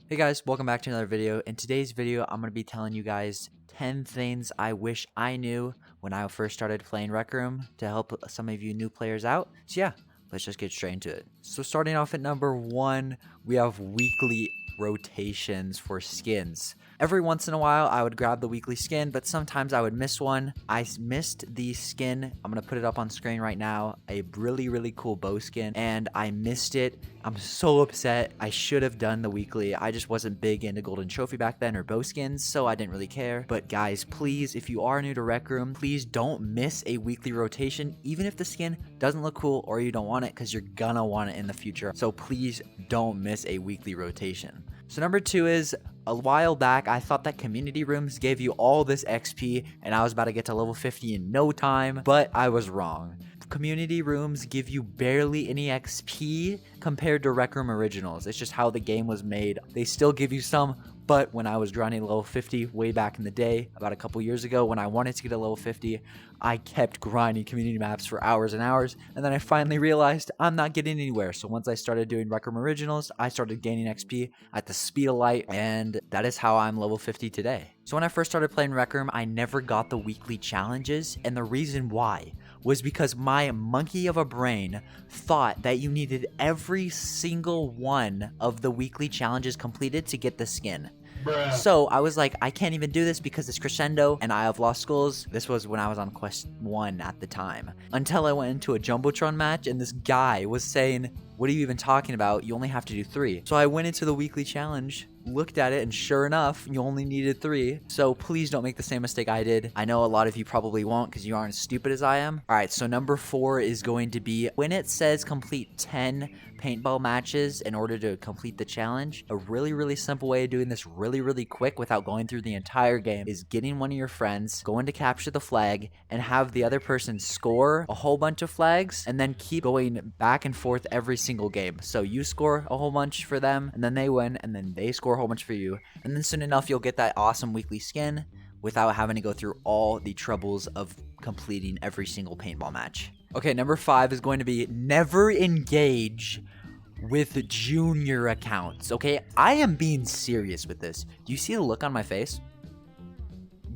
Hey guys, welcome back to another video. In today's video, I'm going to be telling you guys 10 things I wish I knew when I first started playing Rec Room to help some of you new players out. So yeah, let's just get straight into it. So starting off at number 1, we have weekly rotations for skins. Every once in a while, I would grab the weekly skin, but sometimes I would miss one. I missed the skin. I'm going to put it up on screen right now. A really cool bow skin, and I missed it. I'm so upset. I should have done the weekly. I just wasn't big into Golden Trophy back then or bow skins, so I didn't really care. But guys, please, if you are new to Rec Room, please don't miss a weekly rotation, even if the skin doesn't look cool or you don't want it, because you're gonna want it in the future. So please don't miss a weekly rotation. So number 2 is, a while back, I thought that community rooms gave you all this XP and I was about to get to level 50 in no time, but I was wrong. Community rooms give you barely any XP compared to Rec Room Originals. It's just how the game was made. They still give you some, but when I was grinding level 50 way back in the day, about a couple years ago, when I wanted to get a level 50, I kept grinding community maps for hours and hours, and then I finally realized I'm not getting anywhere. So once I started doing Rec Room Originals, I started gaining XP at the speed of light, and that is how I'm level 50 today. So when I first started playing Rec Room, I never got the weekly challenges, and the reason why was because my monkey of a brain thought that you needed every single one of the weekly challenges completed to get the skin. So I was like, I can't even do this because it's Crescendo and I have Lost Skulls. This was when I was on Quest 1 at the time. Until I went into a Jumbotron match and this guy was saying, what are you even talking about? You only have to do 3. So I went into the weekly challenge, looked at it, and sure enough, you only needed 3. So please don't make the same mistake I did. I know a lot of you probably won't because you aren't as stupid as I am. All right, so number 4 is going to be, when it says complete 10 paintball matches in order to complete the challenge, a really simple way of doing this really quick without going through the entire game is getting one of your friends, going to capture the flag, and have the other person score a whole bunch of flags, and then keep going back and forth every single game. So you score a whole bunch for them, and then they win, and then they score a whole bunch for you, and then soon enough you'll get that awesome weekly skin without having to go through all the troubles of completing every single paintball match. Okay, number 5 is going to be, never engage with junior accounts. Okay, I am being serious with this. Do you see the look on my face?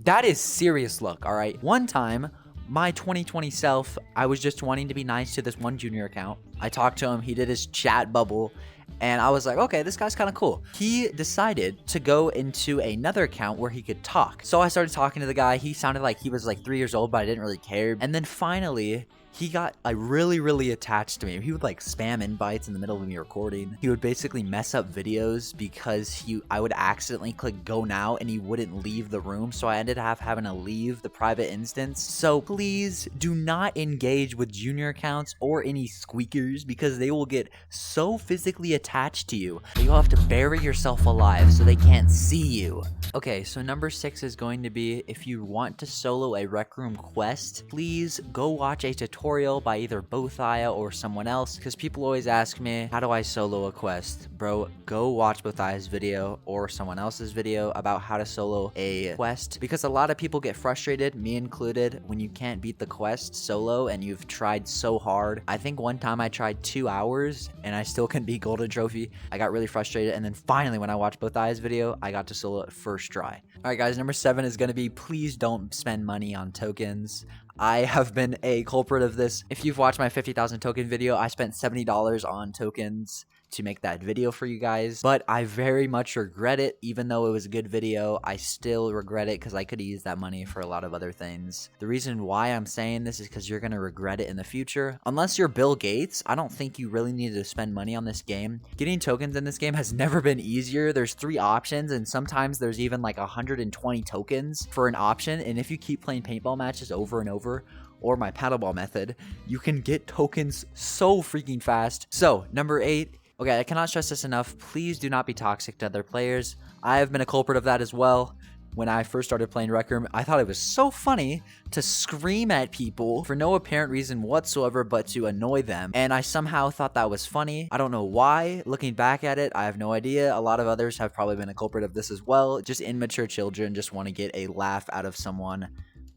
That is serious look, all right? One time, my 2020 self, I was just wanting to be nice to this one junior account. I talked to him, he did his chat bubble, and I was like, okay, this guy's kind of cool. He decided to go into another account where he could talk. So I started talking to the guy. He sounded like he was like 3 years old, but I didn't really care. And then finally, he got like really attached to me. He would like spam invites in the middle of me recording. He would basically mess up videos because I would accidentally click go now and he wouldn't leave the room. So I ended up having to leave the private instance. So please do not engage with junior accounts or any squeakers because they will get so physically attached to you that you'll have to bury yourself alive so they can't see you. Okay, so number 6 is going to be, if you want to solo a Rec Room quest, please go watch a tutorial by either Bothia or someone else, because people always ask me, how do I solo a quest? Bro, go watch Bothia's video or someone else's video about how to solo a quest, because a lot of people get frustrated, me included, when you can't beat the quest solo and you've tried so hard. I think one time I tried 2 hours and I still couldn't beat Golden Trophy. I got really frustrated, and then finally when I watched Bothia's video, I got to solo it first try. All right, guys, number 7 is going to be, please don't spend money on tokens. I have been a culprit of this. If you've watched my 50,000 token video, I spent $70 on tokens to make that video for you guys, but I very much regret it. Even though it was a good video, I still regret it because I could use that money for a lot of other things. The reason why I'm saying this is because you're going to regret it in the future. Unless you're Bill Gates, I don't think you really need to spend money on this game. Getting tokens in this game has never been easier. There's 3 options, and sometimes there's even like 120 tokens for an option, and if you keep playing paintball matches over and over, or my paddleball method, you can get tokens so freaking fast. So number 8, okay, I cannot stress this enough. Please do not be toxic to other players. I have been a culprit of that as well. When I first started playing Rec Room, I thought it was so funny to scream at people for no apparent reason whatsoever but to annoy them. And I somehow thought that was funny. I don't know why. Looking back at it, I have no idea. A lot of others have probably been a culprit of this as well. Just immature children just want to get a laugh out of someone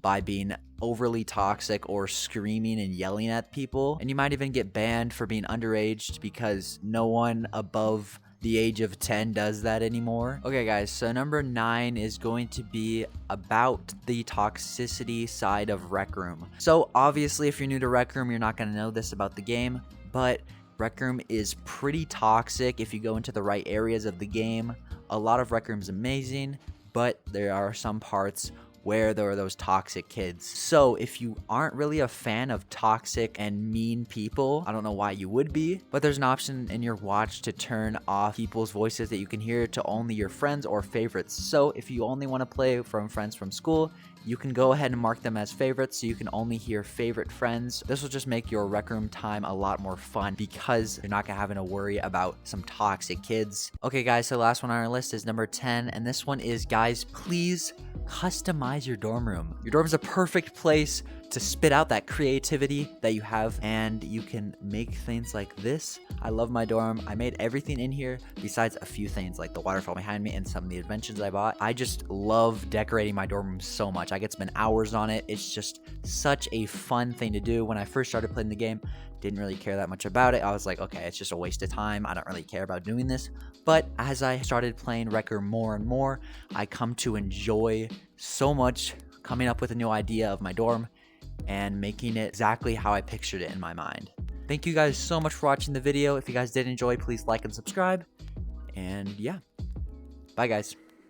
by being overly toxic or screaming and yelling at people. And you might even get banned for being underage because no one above the age of 10 does that anymore. Okay guys, so number 9 is going to be about the toxicity side of Rec Room. So obviously if you're new to Rec Room, you're not going to know this about the game, but Rec Room is pretty toxic if you go into the right areas of the game. A lot of Rec Room's amazing, but there are some parts where there are those toxic kids. So if you aren't really a fan of toxic and mean people, I don't know why you would be, but there's an option in your watch to turn off people's voices that you can hear to only your friends or favorites. So if you only want to play from friends from school, you can go ahead and mark them as favorites so you can only hear favorite friends. This will just make your Rec Room time a lot more fun because you're not gonna having to worry about some toxic kids. Okay guys, so the last one on our list is number 10, and this one is, guys, please customize your dorm room. Your dorm is a perfect place to spit out that creativity that you have, and you can make things like this. I love my dorm. I made everything in here besides a few things like the waterfall behind me and some of the inventions I bought. I just love decorating my dorm room so much. I get to spend hours on it. It's just such a fun thing to do. When I first started playing the game, didn't really care that much about it. I was like, okay, it's just a waste of time. I don't really care about doing this. But as I started playing Wrecker more and more, I come to enjoy so much coming up with a new idea of my dorm and making it exactly how I pictured it in my mind. Thank you guys so much for watching the video. If you guys did enjoy, please like and subscribe. And yeah, bye guys.